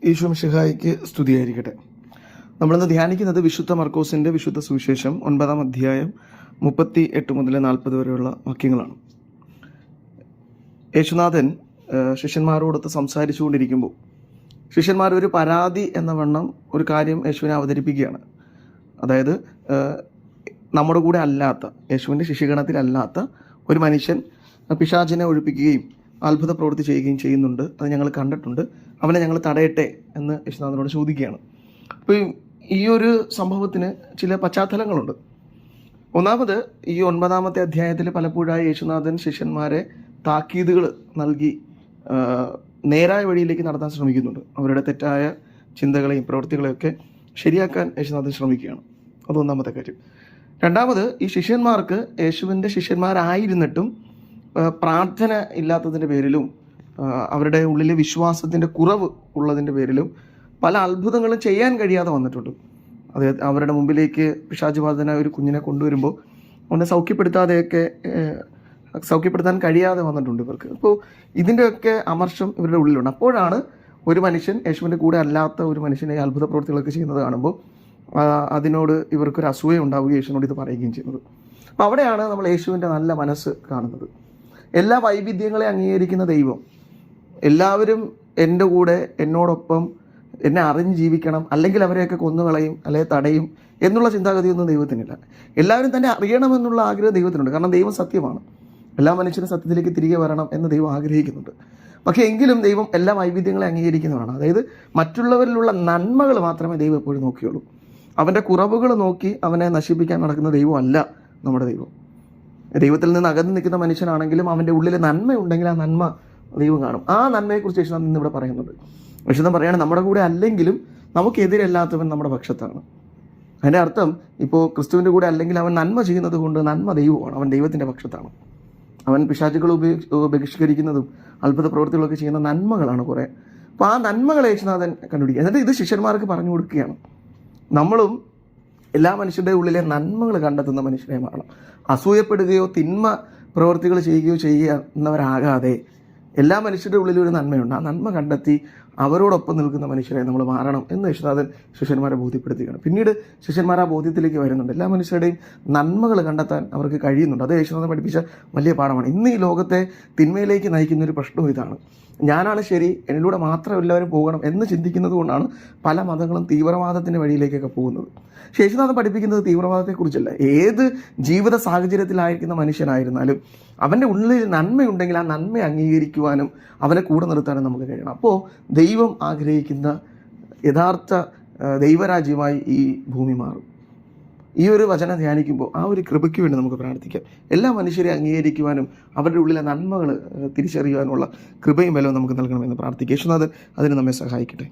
ഈശോ മിശിഹായ്ക്ക് സ്തുതിയായിരിക്കട്ടെ. നമ്മളിന്ന് ധ്യാനിക്കുന്നത് വിശുദ്ധ മർക്കോസിൻ്റെ വിശുദ്ധ സുവിശേഷം 9-ാം അധ്യായം 38 മുതൽ 40 വരെയുള്ള വാക്യങ്ങളാണ്. യേശുനാഥൻ ശിഷ്യന്മാരോടൊത്ത് സംസാരിച്ചുകൊണ്ടിരിക്കുമ്പോൾ ശിഷ്യന്മാർ ഒരു പരാതി എന്ന വണ്ണം ഒരു കാര്യം യേശുവിനെ അവതരിപ്പിക്കുകയാണ്. അതായത് നമ്മുടെ കൂടെ അല്ലാത്ത, യേശുവിൻ്റെ ശിഷ്യഗണത്തിലല്ലാത്ത ഒരു മനുഷ്യൻ പിശാചിനെ ഒഴിപ്പിക്കുകയും അത്ഭുത പ്രവൃത്തി ചെയ്യുകയും ചെയ്യുന്നുണ്ട്. അത് ഞങ്ങൾ കണ്ടിട്ടുണ്ട്. അവനെ ഞങ്ങൾ തടയട്ടെ എന്ന് യേശുനാഥനോട് ചോദിക്കുകയാണ്. അപ്പോൾ ഈ ഒരു സംഭവത്തിന് ചില പശ്ചാത്തലങ്ങളുണ്ട്. ഒന്നാമത്, ഈ 9-ാമത്തെ അധ്യായത്തിൽ പലപ്പോഴായി യേശുനാഥൻ ശിഷ്യന്മാരെ താക്കീതുകൾ നൽകി നേരായ വഴിയിലേക്ക് നടത്താൻ ശ്രമിക്കുന്നുണ്ട്. അവരുടെ തെറ്റായ ചിന്തകളെയും പ്രവൃത്തികളെയൊക്കെ ശരിയാക്കാൻ യേശുനാഥൻ ശ്രമിക്കുകയാണ്. അതൊന്നാമത്തെ കാര്യം. രണ്ടാമത്, ഈ ശിഷ്യന്മാർക്ക് യേശുവിൻ്റെ ശിഷ്യന്മാരായിരുന്നിട്ടും പ്രാർത്ഥന ഇല്ലാത്തതിൻ്റെ പേരിലും അവരുടെ ഉള്ളിലെ വിശ്വാസത്തിൻ്റെ കുറവ് ഉള്ളതിൻ്റെ പേരിലും പല അത്ഭുതങ്ങളും ചെയ്യാൻ കഴിയാതെ വന്നിട്ടുണ്ട്. അത് അവരുടെ മുമ്പിലേക്ക് പിശാചുബാധനായ ഒരു കുഞ്ഞിനെ കൊണ്ടുവരുമ്പോൾ അവനെ സൗഖ്യപ്പെടുത്താൻ കഴിയാതെ വന്നിട്ടുണ്ട് ഇവർക്ക്. അപ്പോൾ ഇതിൻ്റെയൊക്കെ അമർഷം ഇവരുടെ ഉള്ളിലുണ്ട്. അപ്പോഴാണ് ഒരു മനുഷ്യൻ, യേശുവിൻ്റെ കൂടെ അല്ലാത്ത ഒരു മനുഷ്യനെ അത്ഭുത പ്രവൃത്തികളൊക്കെ ചെയ്യുന്നത് കാണുമ്പോൾ അതിനോട് ഇവർക്കൊരു അസൂയ ഉണ്ടാവുകയും യേശുവിനോട് ഇത് പറയുകയും ചെയ്യുന്നത്. അപ്പോൾ അവിടെയാണ് നമ്മൾ യേശുവിൻ്റെ നല്ല മനസ്സ് കാണുന്നത്. എല്ലാ വൈവിധ്യങ്ങളെ അംഗീകരിക്കുന്ന ദൈവം, എല്ലാവരും എൻ്റെ കൂടെ എന്നോടൊപ്പം എന്നെ അറിഞ്ഞ് ജീവിക്കണം, അല്ലെങ്കിൽ അവരെയൊക്കെ കൊന്നുകളയും അല്ലെങ്കിൽ തടയും എന്നുള്ള ചിന്താഗതിയൊന്നും ദൈവത്തിനില്ല. എല്ലാവരും തന്നെ അറിയണമെന്നുള്ള ആഗ്രഹം ദൈവത്തിനുണ്ട്. കാരണം ദൈവം സത്യമാണ്. എല്ലാ മനുഷ്യരും സത്യത്തിലേക്ക് തിരികെ വരണം എന്ന് ദൈവം ആഗ്രഹിക്കുന്നുണ്ട്. പക്ഷേ എങ്കിലും ദൈവം എല്ലാ വൈവിധ്യങ്ങളെ അംഗീകരിക്കുന്നതാണ്. അതായത് മറ്റുള്ളവരിലുള്ള നന്മകൾ മാത്രമേ ദൈവം എപ്പോഴും നോക്കിയുള്ളൂ. അവൻ്റെ കുറവുകൾ നോക്കി അവനെ നശിപ്പിക്കാൻ നടക്കുന്ന ദൈവമല്ല നമ്മുടെ ദൈവം. ദൈവത്തിൽ നിന്ന് അകന്ന് നിൽക്കുന്ന മനുഷ്യനാണെങ്കിലും അവൻ്റെ ഉള്ളിൽ നന്മയുണ്ടെങ്കിൽ ആ നന്മ ദൈവം കാണും. ആ നന്മയെക്കുറിച്ച് യേശുനാഥൻ ഇന്നിവിടെ പറയുന്നുണ്ട്. യേശുനാഥൻ പറയുകയാണ്, നമ്മുടെ കൂടെ അല്ലെങ്കിലും നമുക്കെതിരല്ലാത്തവൻ നമ്മുടെ പക്ഷത്താണ്. അതിൻ്റെ അർത്ഥം, ഇപ്പോൾ ക്രിസ്തുവിൻ്റെ കൂടെ അല്ലെങ്കിൽ അവൻ നന്മ ചെയ്യുന്നത് കൊണ്ട് നന്മ ദൈവമാണ്, അവൻ ദൈവത്തിൻ്റെ പക്ഷത്താണ്. അവൻ പിശാചുകൾ ബഹിഷ്കരിക്കുന്നതും അത്ഭുത പ്രവൃത്തികളൊക്കെ ചെയ്യുന്ന നന്മകളാണ് കുറേ. അപ്പോൾ ആ നന്മകളെ യേശുനാഥൻ കണ്ടുപിടിക്കുക. എന്നിട്ട് ഇത് ശിഷ്യന്മാർക്ക് പറഞ്ഞു കൊടുക്കുകയാണ്. നമ്മളും എല്ലാ മനുഷ്യരുടെ ഉള്ളിലെ നന്മകൾ കണ്ടെത്തുന്ന മനുഷ്യരെ മാറണം. അസൂയപ്പെടുകയോ തിന്മ പ്രവൃത്തികൾ ചെയ്യുകയോ ചെയ്യുന്നവരാകാതെ എല്ലാ മനുഷ്യരുടെ ഉള്ളിലും ഒരു നന്മയുണ്ട്. ആ നന്മ കണ്ടെത്തി അവരോടൊപ്പം നിൽക്കുന്ന മനുഷ്യരെ നമ്മൾ മാറണം എന്ന് യേശുനാഥൻ ശിഷ്യന്മാരെ ബോധ്യപ്പെടുത്തുകയാണ്. പിന്നീട് ശിഷ്യന്മാർ ആ ബോധ്യത്തിലേക്ക് വരുന്നുണ്ട്. എല്ലാ മനുഷ്യരുടെയും നന്മകൾ കണ്ടെത്താൻ അവർക്ക് കഴിയുന്നുണ്ട്. അത് യേശുനാഥൻ പഠിപ്പിച്ച വലിയ പാഠമാണ്. ഇന്ന് ഈ ലോകത്തെ തിന്മയിലേക്ക് നയിക്കുന്ന ഒരു പ്രശ്നവും ഇതാണ്. ഞാനാണ് ശരി, എന്നിലൂടെ മാത്രം എല്ലാവരും പോകണം എന്ന് ചിന്തിക്കുന്നത് കൊണ്ടാണ് പല മതങ്ങളും തീവ്രവാദത്തിൻ്റെ വഴിയിലേക്കൊക്കെ പോകുന്നത്. പക്ഷേ യേശുനാഥൻ പഠിപ്പിക്കുന്നത് തീവ്രവാദത്തെക്കുറിച്ചല്ല. ഏത് ജീവിത സാഹചര്യത്തിലായിരിക്കുന്ന മനുഷ്യനായിരുന്നാലും അവൻ്റെ ഉള്ളിൽ നന്മയുണ്ടെങ്കിൽ ആ നന്മ അംഗീകരിക്കുവാനും അവനെ കൂടെ നിർത്താനും നമുക്ക് കഴിയണം. അപ്പോൾ ദൈവം ആഗ്രഹിക്കുന്ന യഥാർത്ഥ ദൈവരാജ്യമായി ഈ ഭൂമി മാറും. ഈ ഒരു വചനം ധ്യാനിക്കുമ്പോൾ ആ ഒരു കൃപയ്ക്ക് വേണ്ടി നമുക്ക് പ്രാർത്ഥിക്കാം. എല്ലാ മനുഷ്യരെ അംഗീകരിക്കുവാനും അവരുടെ ഉള്ളിലെ നന്മകൾ തിരിച്ചറിയുവാനുള്ള കൃപയും ബലവും നമുക്ക് നൽകണമെന്ന് പ്രാർത്ഥിക്കാം. യേശുനാഥൻ അതിന് നമ്മെ സഹായിക്കട്ടെ.